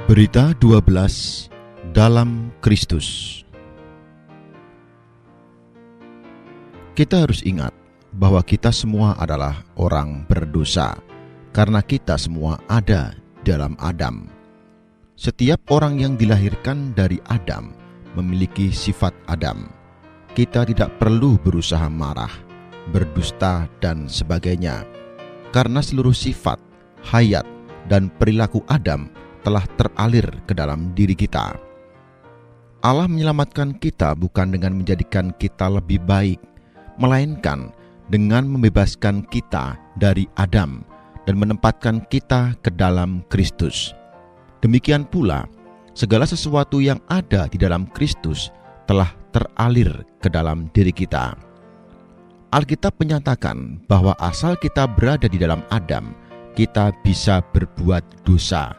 Berita 12 dalam Kristus. Kita harus ingat bahwa kita semua adalah orang berdosa, karena kita semua ada dalam Adam. Setiap orang yang dilahirkan dari Adam memiliki sifat Adam. Kita tidak perlu berusaha marah, berdusta, dan sebagainya, karena seluruh sifat, hayat, dan perilaku Adam telah teralir ke dalam diri kita. Allah menyelamatkan kita bukan dengan menjadikan kita lebih baik, melainkan dengan membebaskan kita dari Adam dan menempatkan kita ke dalam Kristus. Demikian pula, segala sesuatu yang ada di dalam Kristus telah teralir ke dalam diri kita. Alkitab menyatakan bahwa asal kita berada di dalam Adam, kita bisa berbuat dosa.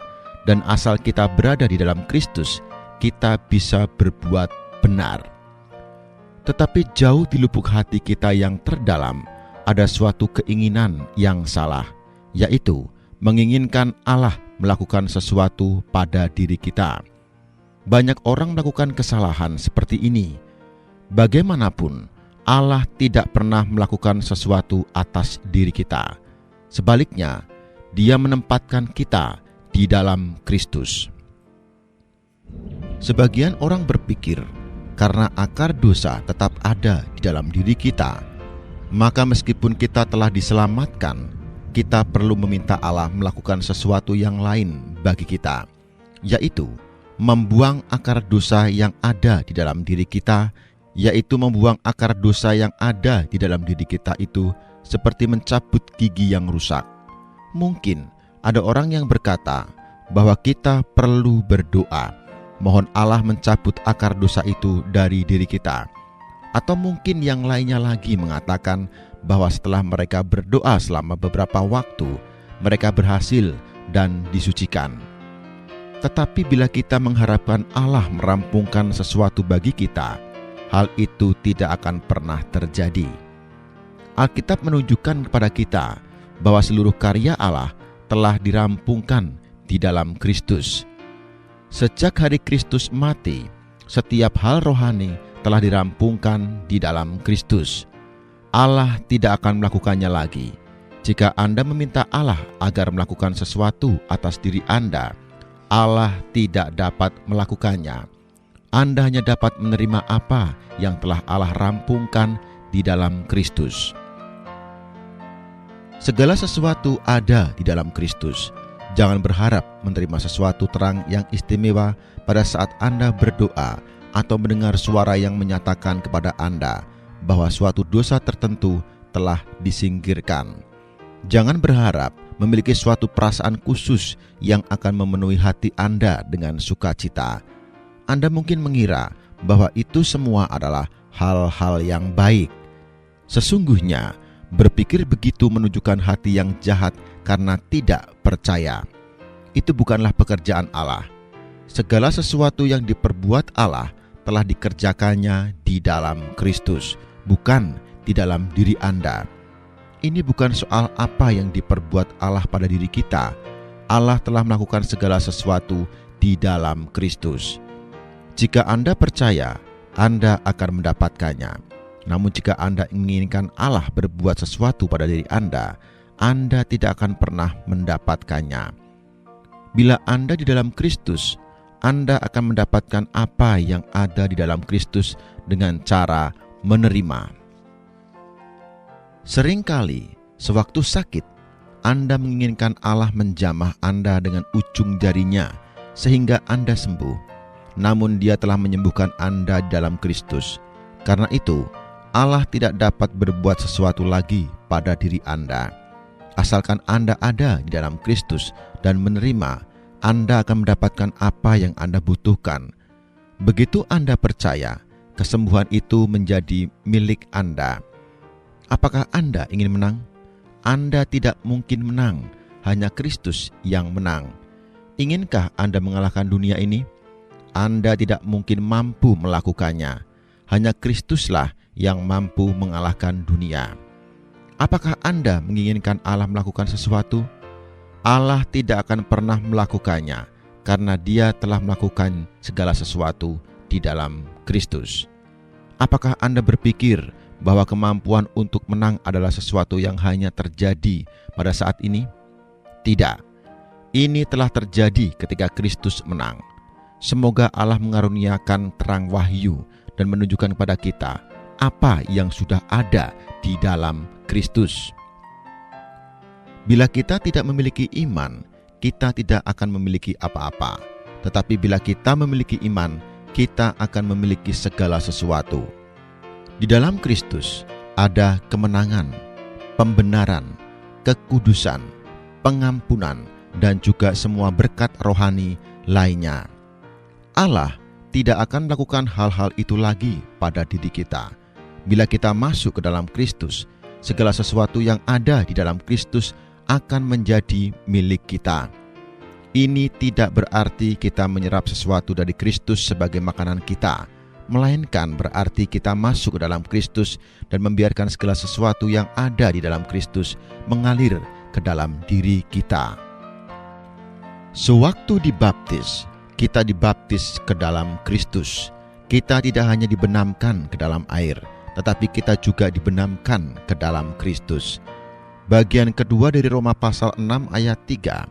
Dan asal kita berada di dalam Kristus, kita bisa berbuat benar. Tetapi jauh di lubuk hati kita yang terdalam, ada suatu keinginan yang salah, yaitu menginginkan Allah melakukan sesuatu pada diri kita. Banyak orang melakukan kesalahan seperti ini. Bagaimanapun, Allah tidak pernah melakukan sesuatu atas diri kita. Sebaliknya, Dia menempatkan kita di dalam Kristus. Sebagian orang berpikir karena akar dosa tetap ada di dalam diri kita, maka meskipun kita telah diselamatkan, kita perlu meminta Allah melakukan sesuatu yang lain bagi kita, yaitu membuang akar dosa yang ada di dalam diri kita, yaitu membuang akar dosa yang ada di dalam diri kita itu seperti mencabut gigi yang rusak. Mungkin ada orang yang berkata bahwa kita perlu berdoa, mohon Allah mencabut akar dosa itu dari diri kita. Atau mungkin yang lainnya lagi mengatakan bahwa setelah mereka berdoa selama beberapa waktu, mereka berhasil dan disucikan. Tetapi bila kita mengharapkan Allah merampungkan sesuatu bagi kita, hal itu tidak akan pernah terjadi. Alkitab menunjukkan kepada kita bahwa seluruh karya Allah telah dirampungkan di dalam Kristus. Sejak hari Kristus mati, setiap hal rohani telah dirampungkan di dalam Kristus. Allah tidak akan melakukannya lagi. Jika Anda meminta Allah agar melakukan sesuatu atas diri Anda, Allah tidak dapat melakukannya. Anda hanya dapat menerima apa yang telah Allah rampungkan di dalam Kristus. Segala sesuatu ada di dalam Kristus. Jangan berharap menerima sesuatu terang yang istimewa pada saat Anda berdoa atau mendengar suara yang menyatakan kepada Anda bahwa suatu dosa tertentu telah disingkirkan. Jangan berharap memiliki suatu perasaan khusus yang akan memenuhi hati Anda dengan sukacita. Anda mungkin mengira bahwa itu semua adalah hal-hal yang baik. Sesungguhnya, berpikir begitu menunjukkan hati yang jahat karena tidak percaya. Itu bukanlah pekerjaan Allah. Segala sesuatu yang diperbuat Allah telah dikerjakannya di dalam Kristus, bukan di dalam diri Anda. Ini bukan soal apa yang diperbuat Allah pada diri kita. Allah telah melakukan segala sesuatu di dalam Kristus. Jika Anda percaya, Anda akan mendapatkannya. Namun jika Anda menginginkan Allah berbuat sesuatu pada diri Anda tidak akan pernah mendapatkannya. Bila Anda di dalam Kristus, Anda akan mendapatkan apa yang ada di dalam Kristus dengan cara menerima. Seringkali, sewaktu sakit, Anda menginginkan Allah menjamah Anda dengan ujung jarinya sehingga Anda sembuh. Namun Dia telah menyembuhkan Anda di dalam Kristus. Karena itu, Allah tidak dapat berbuat sesuatu lagi pada diri Anda. Asalkan Anda ada di dalam Kristus dan menerima, Anda akan mendapatkan apa yang Anda butuhkan. Begitu Anda percaya, kesembuhan itu menjadi milik Anda. Apakah Anda ingin menang? Anda tidak mungkin menang, hanya Kristus yang menang. Inginkah Anda mengalahkan dunia ini? Anda tidak mungkin mampu melakukannya. Hanya Kristuslah yang mampu mengalahkan dunia. Apakah Anda menginginkan Allah melakukan sesuatu? Allah tidak akan pernah melakukannya karena Dia telah melakukan segala sesuatu di dalam Kristus. Apakah Anda berpikir bahwa kemampuan untuk menang adalah sesuatu yang hanya terjadi pada saat ini? Tidak. Ini telah terjadi ketika Kristus menang. Semoga Allah mengaruniakan terang wahyu dan menunjukkan kepada kita apa yang sudah ada di dalam Kristus. Bila kita tidak memiliki iman, kita tidak akan memiliki apa-apa. Tetapi bila kita memiliki iman, kita akan memiliki segala sesuatu. Di dalam Kristus ada kemenangan, pembenaran, kekudusan, pengampunan, dan juga semua berkat rohani lainnya. Allah tidak akan melakukan hal-hal itu lagi pada diri kita. Bila kita masuk ke dalam Kristus, segala sesuatu yang ada di dalam Kristus akan menjadi milik kita. Ini tidak berarti kita menyerap sesuatu dari Kristus sebagai makanan kita, melainkan berarti kita masuk ke dalam Kristus dan membiarkan segala sesuatu yang ada di dalam Kristus mengalir ke dalam diri kita. Sewaktu dibaptis, kita dibaptis ke dalam Kristus. Kita tidak hanya dibenamkan ke dalam air, tetapi kita juga dibenamkan ke dalam Kristus. Bagian kedua dari Roma pasal 6 ayat 3,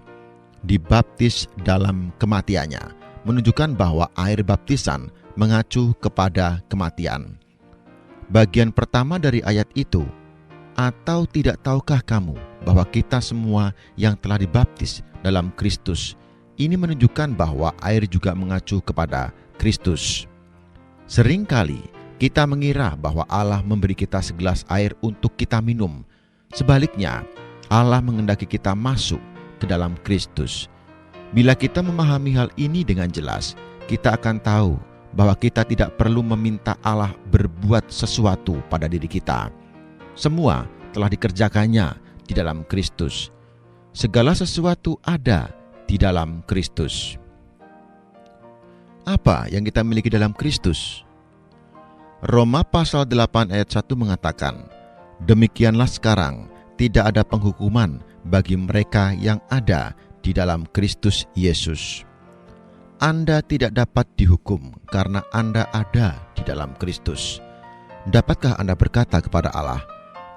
dibaptis dalam kematiannya, menunjukkan bahwa air baptisan mengacu kepada kematian. Bagian pertama dari ayat itu, atau tidak tahukah kamu bahwa kita semua yang telah dibaptis dalam Kristus, ini menunjukkan bahwa air juga mengacu kepada Kristus. Seringkali kita mengira bahwa Allah memberi kita segelas air untuk kita minum. Sebaliknya, Allah menghendaki kita masuk ke dalam Kristus. Bila kita memahami hal ini dengan jelas, kita akan tahu bahwa kita tidak perlu meminta Allah berbuat sesuatu pada diri kita. Semua telah dikerjakannya di dalam Kristus. Segala sesuatu ada di dalam Kristus. Apa yang kita miliki dalam Kristus? Roma pasal 8 ayat 1 mengatakan, demikianlah sekarang tidak ada penghukuman bagi mereka yang ada di dalam Kristus Yesus. Anda tidak dapat dihukum karena Anda ada di dalam Kristus. Dapatkah Anda berkata kepada Allah,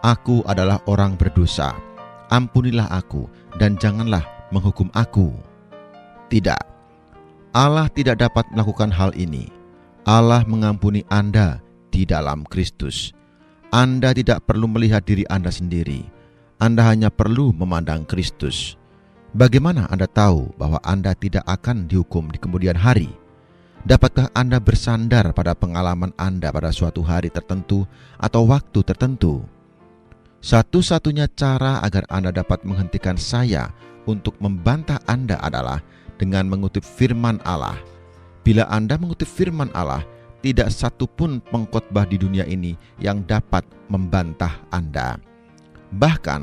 aku adalah orang berdosa, ampunilah aku dan janganlah menghukum aku? Tidak. Allah tidak dapat melakukan hal ini. Allah mengampuni Anda di dalam Kristus. Anda tidak perlu melihat diri Anda sendiri. Anda hanya perlu memandang Kristus. Bagaimana Anda tahu bahwa Anda tidak akan dihukum di kemudian hari? Dapatkah Anda bersandar pada pengalaman Anda pada suatu hari tertentu atau waktu tertentu? Satu-satunya cara agar Anda dapat menghentikan saya untuk membantah Anda adalah dengan mengutip firman Allah. Bila Anda mengutip firman Allah, tidak satu pun pengkhotbah di dunia ini yang dapat membantah Anda. Bahkan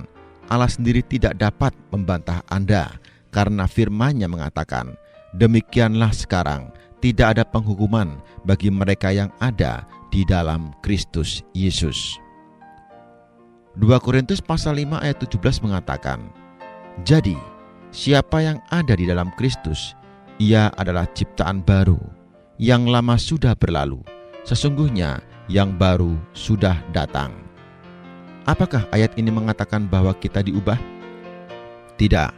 Allah sendiri tidak dapat membantah Anda, karena firman-Nya mengatakan, demikianlah sekarang tidak ada penghukuman bagi mereka yang ada di dalam Kristus Yesus. 2 Korintus pasal 5 ayat 17 mengatakan, jadi siapa yang ada di dalam Kristus, ia adalah ciptaan baru. Yang lama sudah berlalu, sesungguhnya yang baru sudah datang. Apakah ayat ini mengatakan bahwa kita diubah? Tidak.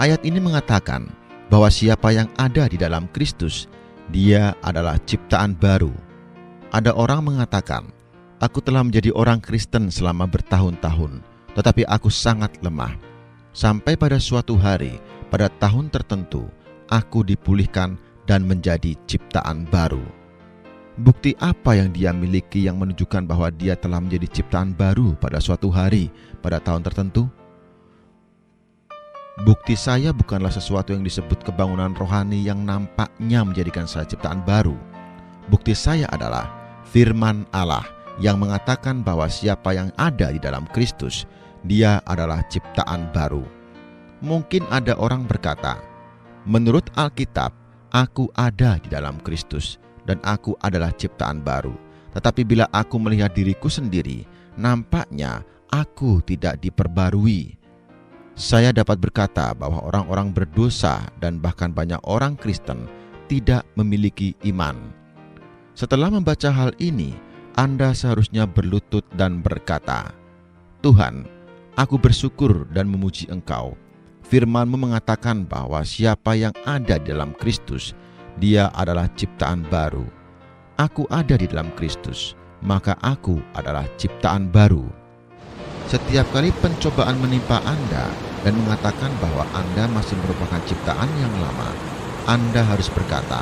Ayat ini mengatakan bahwa siapa yang ada di dalam Kristus, dia adalah ciptaan baru. Ada orang mengatakan, aku telah menjadi orang Kristen selama bertahun-tahun, tetapi aku sangat lemah. Sampai pada suatu hari, pada tahun tertentu, aku dipulihkan dan menjadi ciptaan baru. Bukti apa yang dia miliki yang menunjukkan bahwa dia telah menjadi ciptaan baru pada suatu hari, pada tahun tertentu? Bukti saya bukanlah sesuatu yang disebut kebangunan rohani yang nampaknya menjadikan saya ciptaan baru. Bukti saya adalah firman Allah yang mengatakan bahwa siapa yang ada di dalam Kristus, dia adalah ciptaan baru. Mungkin ada orang berkata, menurut Alkitab, aku ada di dalam Kristus dan aku adalah ciptaan baru. Tetapi bila aku melihat diriku sendiri, nampaknya aku tidak diperbarui. Saya dapat berkata bahwa orang-orang berdosa dan bahkan banyak orang Kristen tidak memiliki iman. Setelah membaca hal ini, Anda seharusnya berlutut dan berkata, Tuhan, aku bersyukur dan memuji Engkau. Firman-Mu mengatakan bahwa siapa yang ada di dalam Kristus, dia adalah ciptaan baru. Aku ada di dalam Kristus, maka aku adalah ciptaan baru. Setiap kali pencobaan menimpa Anda dan mengatakan bahwa Anda masih merupakan ciptaan yang lama, Anda harus berkata,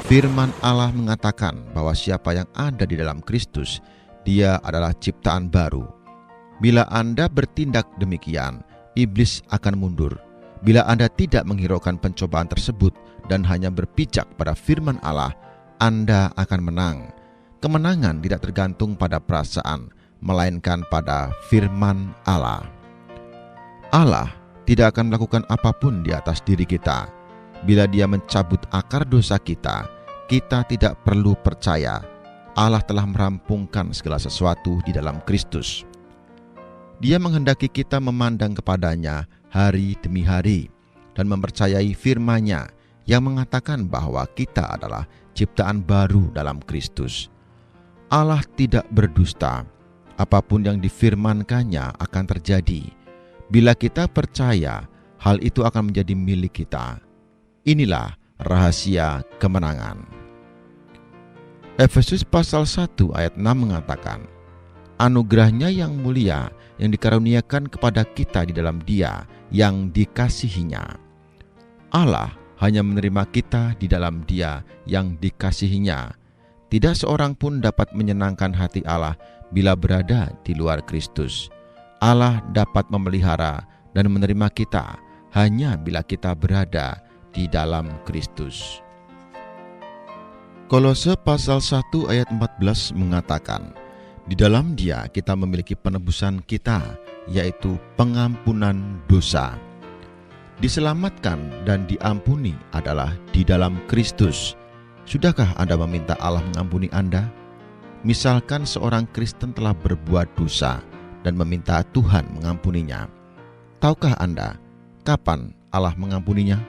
firman Allah mengatakan bahwa siapa yang ada di dalam Kristus, dia adalah ciptaan baru. Bila Anda bertindak demikian, iblis akan mundur. Bila Anda tidak menghiraukan pencobaan tersebut dan hanya berpijak pada firman Allah, Anda akan menang. Kemenangan tidak tergantung pada perasaan, melainkan pada firman Allah. Allah tidak akan melakukan apapun di atas diri kita. Bila Dia mencabut akar dosa kita, kita tidak perlu percaya. Allah telah merampungkan segala sesuatu di dalam Kristus. Dia menghendaki kita memandang kepadanya hari demi hari dan mempercayai firman-Nya yang mengatakan bahwa kita adalah ciptaan baru dalam Kristus. Allah tidak berdusta. Apapun yang difirmankannya akan terjadi. Bila kita percaya, hal itu akan menjadi milik kita. Inilah rahasia kemenangan. Efesus pasal 1 ayat 6 mengatakan, anugerah-Nya yang mulia yang dikaruniakan kepada kita di dalam Dia yang dikasihi-Nya. Allah hanya menerima kita di dalam Dia yang dikasihi-Nya. Tidak seorang pun dapat menyenangkan hati Allah bila berada di luar Kristus. Allah dapat memelihara dan menerima kita hanya bila kita berada di dalam Kristus. Kolose pasal 1 ayat 14 mengatakan, di dalam Dia kita memiliki penebusan kita, yaitu pengampunan dosa. Diselamatkan dan diampuni adalah di dalam Kristus. Sudahkah Anda meminta Allah mengampuni Anda? Misalkan seorang Kristen telah berbuat dosa dan meminta Tuhan mengampuninya. Tahukah Anda kapan Allah mengampuninya?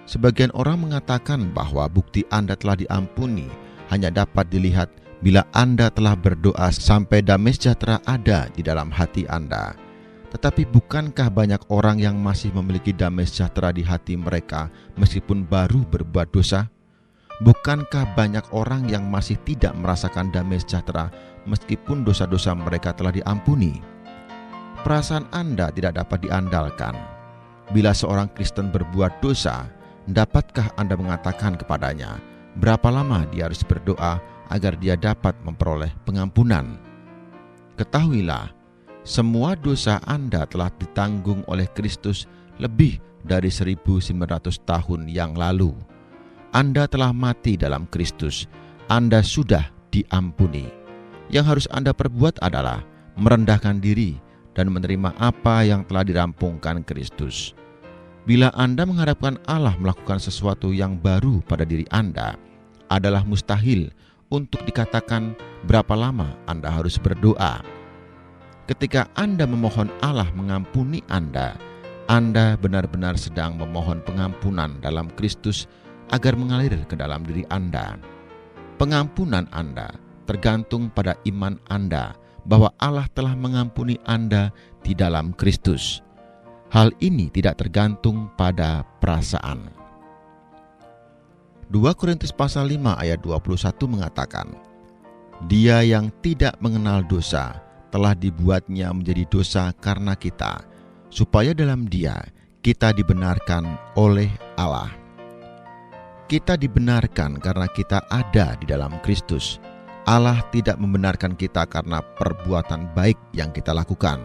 Sebagian orang mengatakan bahwa bukti Anda telah diampuni hanya dapat dilihat bila Anda telah berdoa sampai damai sejahtera ada di dalam hati Anda. Tetapi bukankah banyak orang yang masih memiliki damai sejahtera di hati mereka meskipun baru berbuat dosa? Bukankah banyak orang yang masih tidak merasakan damai sejahtera meskipun dosa-dosa mereka telah diampuni? perasaan Anda tidak dapat diandalkan. Bila seorang Kristen berbuat dosa, dapatkah Anda mengatakan kepadanya berapa lama dia harus berdoa agar dia dapat memperoleh pengampunan? Ketahuilah, semua dosa Anda telah ditanggung oleh Kristus lebih dari 1900 tahun yang lalu. Anda telah mati dalam Kristus. Anda sudah diampuni. Yang harus Anda perbuat adalah merendahkan diri dan menerima apa yang telah dirampungkan Kristus. Bila Anda mengharapkan Allah melakukan sesuatu yang baru pada diri Anda, adalah mustahil untuk dikatakan berapa lama Anda harus berdoa. Ketika Anda memohon Allah mengampuni Anda benar-benar sedang memohon pengampunan dalam Kristus agar mengalir ke dalam diri Anda. Pengampunan Anda tergantung pada iman Anda bahwa Allah telah mengampuni Anda di dalam Kristus. Hal ini tidak tergantung pada perasaan. 2 Korintus pasal 5 ayat 21 mengatakan, Dia yang tidak mengenal dosa telah dibuatnya menjadi dosa karena kita, supaya dalam Dia kita dibenarkan oleh Allah. Kita dibenarkan karena kita ada di dalam Kristus. Allah tidak membenarkan kita karena perbuatan baik yang kita lakukan.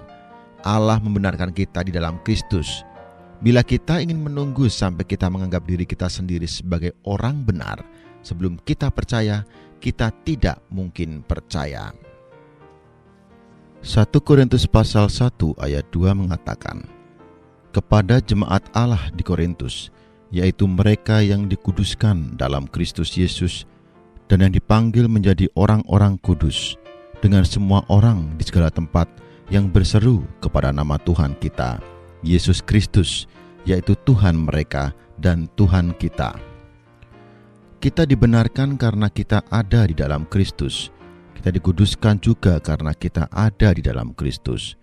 Allah membenarkan kita di dalam Kristus. Bila kita ingin menunggu sampai kita menganggap diri kita sendiri sebagai orang benar, sebelum kita percaya, kita tidak mungkin percaya. 1 Korintus pasal 1 ayat 2 mengatakan, Kepada jemaat Allah di Korintus, yaitu mereka yang dikuduskan dalam Kristus Yesus dan yang dipanggil menjadi orang-orang kudus, dengan semua orang di segala tempat yang berseru kepada nama Tuhan kita, Yesus Kristus, yaitu Tuhan mereka dan Tuhan kita. Kita dibenarkan karena kita ada di dalam Kristus. Kita dikuduskan juga karena kita ada di dalam Kristus.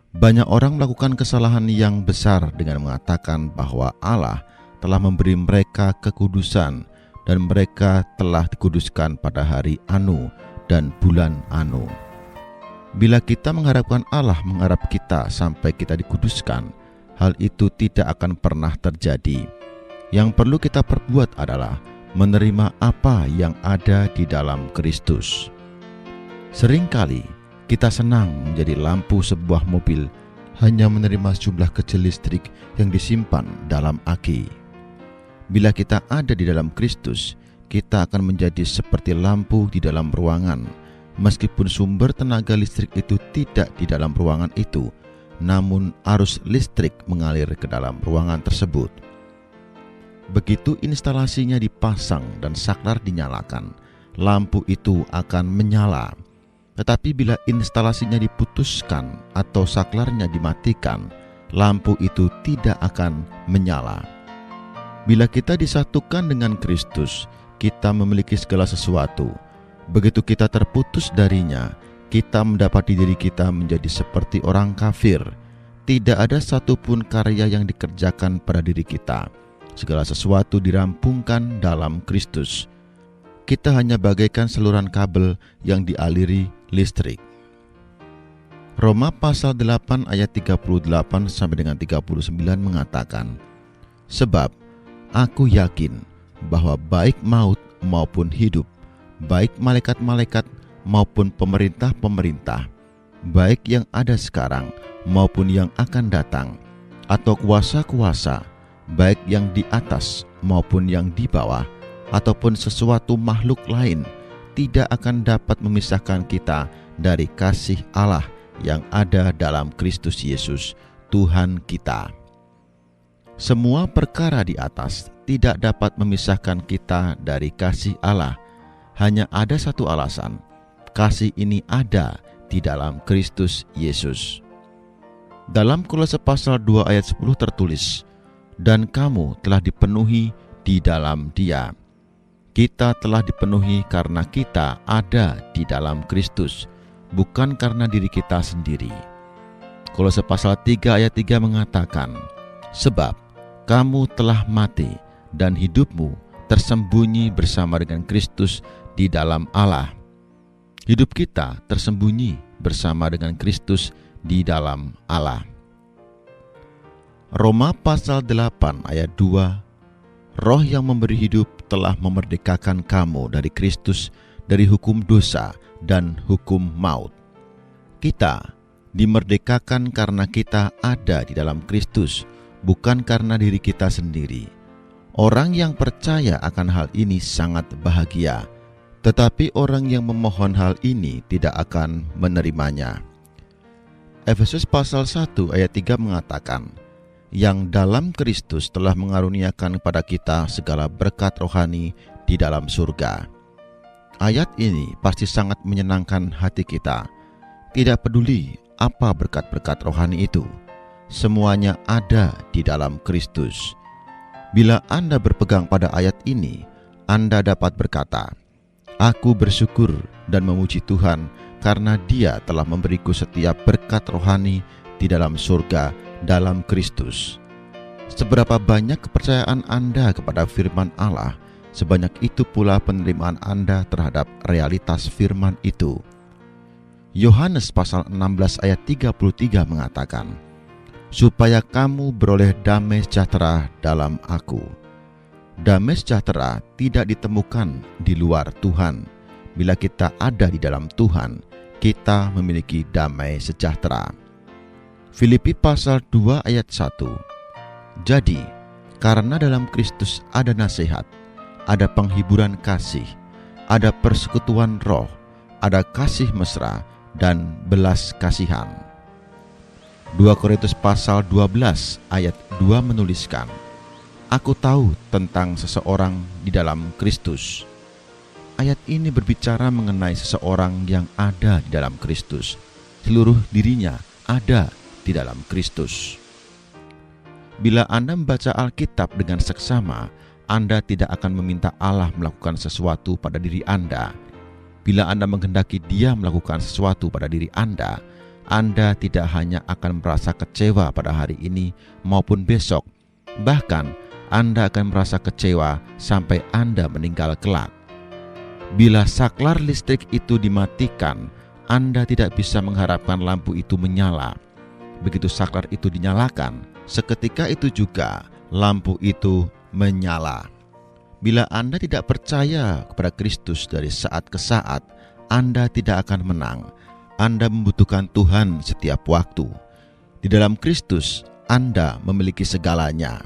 Banyak orang melakukan kesalahan yang besar dengan mengatakan bahwa Allah telah memberi mereka kekudusan dan mereka telah dikuduskan pada hari Anu dan bulan Anu. Bila kita mengharapkan Allah mengharap kita sampai kita dikuduskan, hal itu tidak akan pernah terjadi. Yang perlu kita perbuat adalah menerima apa yang ada di dalam Kristus. Seringkali kita senang menjadi lampu sebuah mobil hanya menerima jumlah kecil listrik yang disimpan dalam aki. Bila kita ada di dalam Kristus, kita akan menjadi seperti lampu di dalam ruangan. Meskipun sumber tenaga listrik itu tidak di dalam ruangan itu, namun arus listrik mengalir ke dalam ruangan tersebut. Begitu instalasinya dipasang dan saklar dinyalakan, lampu itu akan menyala. Tetapi bila instalasinya diputuskan atau saklarnya dimatikan, lampu itu tidak akan menyala. Bila kita disatukan dengan Kristus, kita memiliki segala sesuatu. Begitu kita terputus darinya, kita mendapati diri kita menjadi seperti orang kafir. Tidak ada satupun karya yang dikerjakan pada diri kita. Segala sesuatu dirampungkan dalam Kristus. Kita hanya bagaikan saluran kabel yang dialiri listrik. Roma pasal 8 ayat 38 sampai dengan 39 mengatakan, Sebab aku yakin bahwa baik maut maupun hidup, baik malaikat-malaikat maupun pemerintah-pemerintah, baik yang ada sekarang maupun yang akan datang, atau kuasa-kuasa, baik yang di atas maupun yang di bawah, ataupun sesuatu makhluk lain, tidak akan dapat memisahkan kita dari kasih Allah yang ada dalam Kristus Yesus, Tuhan kita. Semua perkara di atas tidak dapat memisahkan kita dari kasih Allah. Hanya ada satu alasan, kasih ini ada di dalam Kristus Yesus. Dalam Kolose pasal 2 ayat 10 tertulis, Dan kamu telah dipenuhi di dalam Dia. Kita telah dipenuhi karena kita ada di dalam Kristus, bukan karena diri kita sendiri. Kolose pasal 3 ayat 3 mengatakan, Sebab kamu telah mati dan hidupmu tersembunyi bersama dengan Kristus di dalam Allah. Hidup kita tersembunyi bersama dengan Kristus di dalam Allah. Roma pasal 8 ayat 2, Roh yang memberi hidup telah memerdekakan kamu dari Kristus, dari hukum dosa dan hukum maut. Kita dimerdekakan karena kita ada di dalam Kristus, bukan karena diri kita sendiri. Orang yang percaya akan hal ini sangat bahagia, tetapi orang yang memohon hal ini tidak akan menerimanya. Efesus pasal 1 ayat 3 mengatakan, yang dalam Kristus telah mengaruniakan kepada kita segala berkat rohani di dalam surga. Ayat ini pasti sangat menyenangkan hati kita. Tidak peduli apa berkat-berkat rohani itu, semuanya ada di dalam Kristus. Bila Anda berpegang pada ayat ini, Anda dapat berkata, aku bersyukur dan memuji Tuhan karena Dia telah memberiku setiap berkat rohani di dalam surga dalam Kristus. Seberapa banyak kepercayaan Anda kepada firman Allah, sebanyak itu pula penerimaan Anda terhadap realitas firman itu. Yohanes pasal 16 ayat 33 mengatakan, supaya kamu beroleh damai sejahtera dalam aku. Damai sejahtera tidak ditemukan di luar Tuhan. Bila kita ada di dalam Tuhan, kita memiliki damai sejahtera. Filipi pasal 2 ayat 1. Jadi, karena dalam Kristus ada nasihat, ada penghiburan kasih, ada persekutuan roh, ada kasih mesra dan belas kasihan. 2 Korintus pasal 12 ayat 2 menuliskan, aku tahu tentang seseorang di dalam Kristus. Ayat ini berbicara mengenai seseorang yang ada di dalam Kristus. Seluruh dirinya ada di dalam Kristus. Bila Anda membaca Alkitab dengan seksama, Anda tidak akan meminta Allah melakukan sesuatu pada diri Anda. Bila Anda menghendaki Dia melakukan sesuatu pada diri Anda tidak hanya akan merasa kecewa pada hari ini maupun besok. Bahkan, Anda akan merasa kecewa sampai Anda meninggal kelak. Bila saklar listrik itu dimatikan, Anda tidak bisa mengharapkan lampu itu menyala. Begitu saklar itu dinyalakan, seketika itu juga lampu itu menyala. Bila Anda tidak percaya kepada Kristus dari saat ke saat, Anda tidak akan menang. Anda membutuhkan Tuhan setiap waktu. Di dalam Kristus, Anda memiliki segalanya.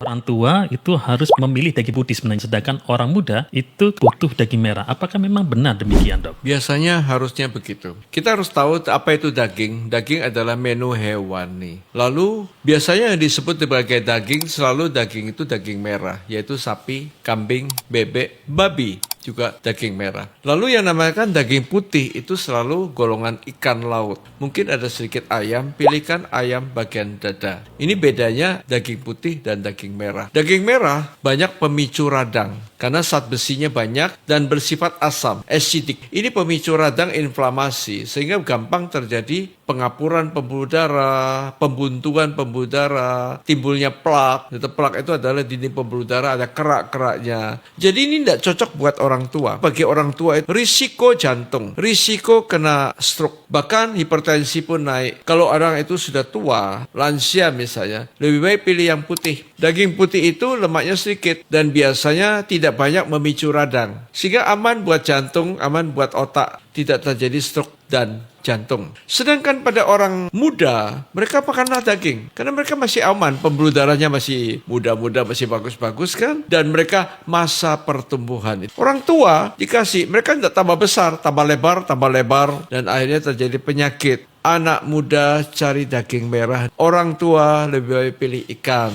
Orang tua itu harus memilih daging putih sebenarnya, sedangkan orang muda itu butuh daging merah. Apakah memang benar demikian, Dok? Biasanya harusnya begitu. Kita harus tahu apa itu daging. Daging adalah menu hewani. Lalu biasanya yang disebut sebagai daging, selalu daging itu daging merah, yaitu sapi, kambing, bebek, babi. Juga daging merah. Lalu yang namanya daging putih itu selalu golongan ikan laut. Mungkin ada sedikit ayam, pilihkan ayam bagian dada. Ini bedanya daging putih dan daging merah. Daging merah banyak pemicu radang karena zat besinya banyak dan bersifat asam, acidic. Ini pemicu radang inflamasi sehingga gampang terjadi pengapuran pembuluh darah, pembuntuan pembuluh darah, timbulnya plak. Plak itu adalah dinding pembuluh darah, ada kerak-keraknya. Jadi ini tidak cocok buat orang tua. Bagi orang tua itu risiko jantung, risiko kena stroke, bahkan hipertensi pun naik. Kalau orang itu sudah tua, lansia misalnya, lebih baik pilih yang putih. Daging putih itu lemaknya sedikit dan biasanya tidak banyak memicu radang. Sehingga aman buat jantung, aman buat otak, tidak terjadi stroke dan jantung. Sedangkan pada orang muda, mereka makanlah daging. Karena mereka masih aman, pembuluh darahnya masih muda-muda, masih bagus-bagus kan. Dan mereka masa pertumbuhan. Orang tua dikasih, mereka tidak tambah besar, tambah lebar. Dan akhirnya terjadi penyakit. Anak muda cari daging merah. Orang tua lebih baik pilih ikan.